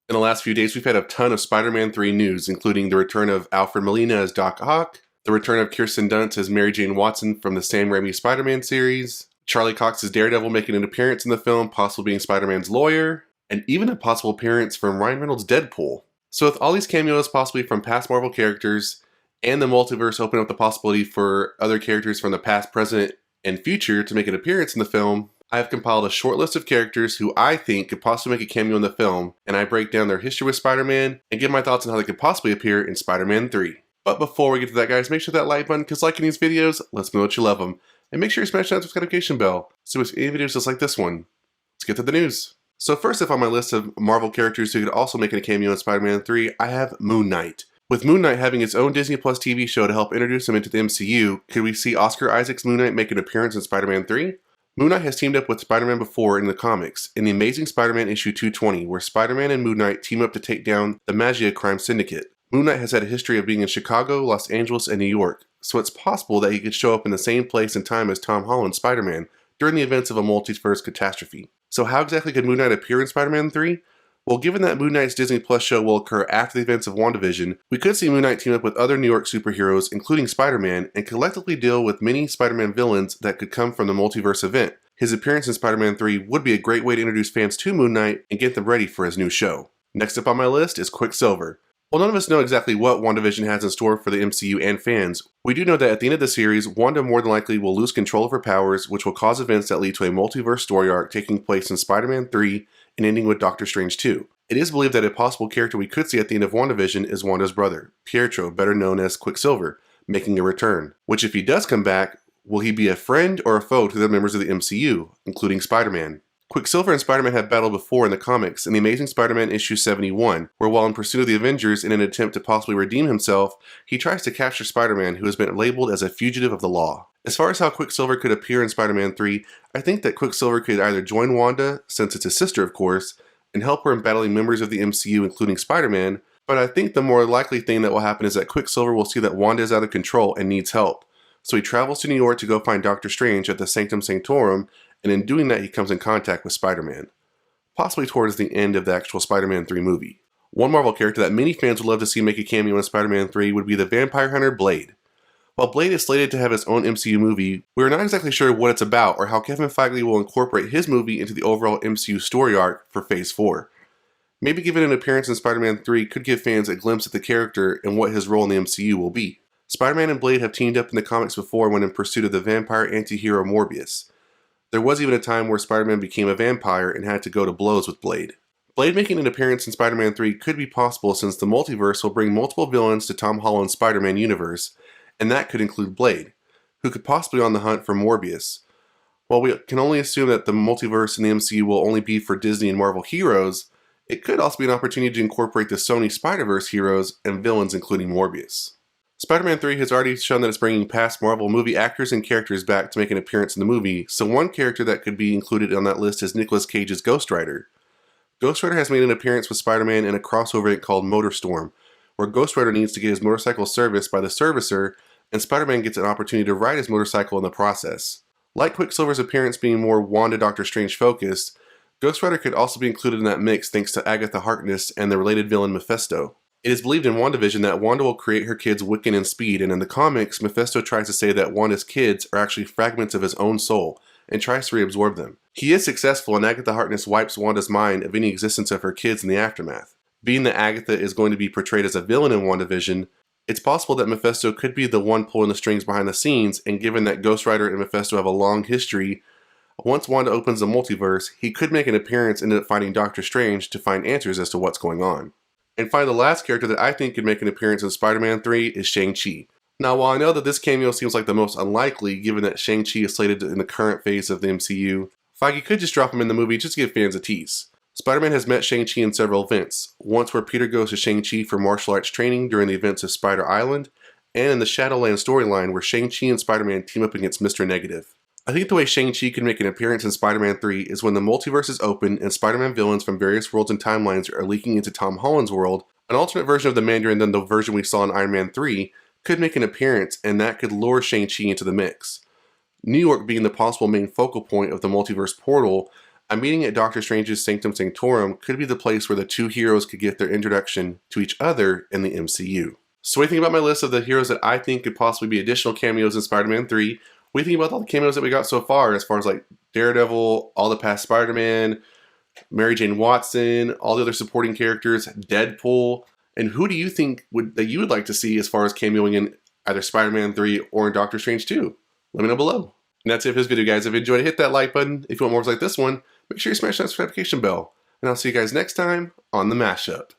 In the last few days, we've had a ton of Spider-Man 3 news, including the return of Alfred Molina as Doc Ock, the return of Kirsten Dunst as Mary Jane Watson from the Sam Raimi Spider-Man series, Charlie Cox's Daredevil making an appearance in the film, possibly being Spider-Man's lawyer, and even a possible appearance from Ryan Reynolds' Deadpool. So with all these cameos possibly from past Marvel characters, and the multiverse opening up the possibility for other characters from the past, present, and future to make an appearance in the film, I have compiled a short list of characters who I think could possibly make a cameo in the film, and I break down their history with Spider-Man and give my thoughts on how they could possibly appear in Spider-Man 3. But before we get to that, guys, make sure that like button, because liking these videos lets me know that you love them. And make sure you smash that notification bell so it's any videos just like this one. Let's get to the news. So first up on my list of Marvel characters who could also make a cameo in Spider-Man 3, I have Moon Knight. With Moon Knight having its own Disney Plus TV show to help introduce him into the MCU, could we see Oscar Isaac's Moon Knight make an appearance in Spider-Man 3? Moon Knight has teamed up with Spider-Man before in the comics, in The Amazing Spider-Man issue 220, where Spider-Man and Moon Knight team up to take down the Magia crime syndicate. Moon Knight has had a history of being in Chicago, Los Angeles, and New York, so it's possible that he could show up in the same place and time as Tom Holland's Spider-Man during the events of a multiverse catastrophe. So how exactly could Moon Knight appear in Spider-Man 3? Well, given that Moon Knight's Disney Plus show will occur after the events of WandaVision, we could see Moon Knight team up with other New York superheroes, including Spider-Man, and collectively deal with many Spider-Man villains that could come from the multiverse event. His appearance in Spider-Man 3 would be a great way to introduce fans to Moon Knight and get them ready for his new show. Next up on my list is Quicksilver. While none of us know exactly what WandaVision has in store for the MCU and fans, we do know that at the end of the series, Wanda more than likely will lose control of her powers, which will cause events that lead to a multiverse story arc taking place in Spider-Man 3 and ending with Doctor Strange 2. It is believed that a possible character we could see at the end of WandaVision is Wanda's brother, Pietro, better known as Quicksilver, making a return. Which, if he does come back, will he be a friend or a foe to the members of the MCU, including Spider-Man? Quicksilver and Spider-Man have battled before in the comics in The Amazing Spider-Man issue 71, where while in pursuit of the Avengers in an attempt to possibly redeem himself, he tries to capture Spider-Man, who has been labeled as a fugitive of the law. As far as how Quicksilver could appear in Spider-Man 3, I think that Quicksilver could either join Wanda, since it's his sister of course, and help her in battling members of the MCU including Spider-Man, but I think the more likely thing that will happen is that Quicksilver will see that Wanda is out of control and needs help. So he travels to New York to go find Doctor Strange at the Sanctum Sanctorum, and in doing that he comes in contact with Spider-Man. Possibly towards the end of the actual Spider-Man 3 movie. One Marvel character that many fans would love to see make a cameo in Spider-Man 3 would be the vampire hunter Blade. While Blade is slated to have his own MCU movie, we are not exactly sure what it's about or how Kevin Feige will incorporate his movie into the overall MCU story arc for Phase 4. Maybe giving an appearance in Spider-Man 3 could give fans a glimpse at the character and what his role in the MCU will be. Spider-Man and Blade have teamed up in the comics before when in pursuit of the vampire anti-hero Morbius. There was even a time where Spider-Man became a vampire and had to go to blows with Blade. Blade making an appearance in Spider-Man 3 could be possible since the multiverse will bring multiple villains to Tom Holland's Spider-Man universe, and that could include Blade, who could possibly be on the hunt for Morbius. While we can only assume that the multiverse in the MCU will only be for Disney and Marvel heroes, it could also be an opportunity to incorporate the Sony Spider-Verse heroes and villains including Morbius. Spider-Man 3 has already shown that it's bringing past Marvel movie actors and characters back to make an appearance in the movie, so one character that could be included on that list is Nicolas Cage's Ghost Rider. Ghost Rider has made an appearance with Spider-Man in a crossover event called Motorstorm, where Ghost Rider needs to get his motorcycle serviced by the servicer, and Spider-Man gets an opportunity to ride his motorcycle in the process. Like Quicksilver's appearance being more Wanda Doctor Strange focused, Ghost Rider could also be included in that mix thanks to Agatha Harkness and the related villain Mephisto. It is believed in WandaVision that Wanda will create her kids Wiccan and Speed, and in the comics, Mephisto tries to say that Wanda's kids are actually fragments of his own soul, and tries to reabsorb them. He is successful, and Agatha Harkness wipes Wanda's mind of any existence of her kids in the aftermath. Being that Agatha is going to be portrayed as a villain in WandaVision, it's possible that Mephisto could be the one pulling the strings behind the scenes, and given that Ghost Rider and Mephisto have a long history, once Wanda opens the multiverse, he could make an appearance and end up finding Doctor Strange to find answers as to what's going on. And finally, the last character that I think could make an appearance in Spider-Man 3 is Shang-Chi. Now, while I know that this cameo seems like the most unlikely, given that Shang-Chi is slated in the current phase of the MCU, Feige could just drop him in the movie just to give fans a tease. Spider-Man has met Shang-Chi in several events, once where Peter goes to Shang-Chi for martial arts training during the events of Spider Island, and in the Shadowland storyline where Shang-Chi and Spider-Man team up against Mr. Negative. I think the way Shang-Chi can make an appearance in Spider-Man 3 is when the multiverse is open and Spider-Man villains from various worlds and timelines are leaking into Tom Holland's world. An alternate version of the Mandarin than the version we saw in Iron Man 3 could make an appearance, and that could lure Shang-Chi into the mix. New York being the possible main focal point of the multiverse portal, A meeting at Doctor Strange's Sanctum Sanctorum could be the place where the two heroes could get their introduction to each other in the MCU. So what do you think about my list of the heroes that I think could possibly be additional cameos in Spider-Man 3? What do you think about all the cameos that we got so far, as far as like Daredevil, all the past Spider-Man, Mary Jane Watson, all the other supporting characters, Deadpool, and who do you think that you would like to see as far as cameoing in either Spider-Man 3 or in Doctor Strange 2? Let me know below. And that's it for this video, guys. If you enjoyed it, hit that like button. If you want more like this one, make sure you smash that notification bell. And I'll see you guys next time on The Mashup.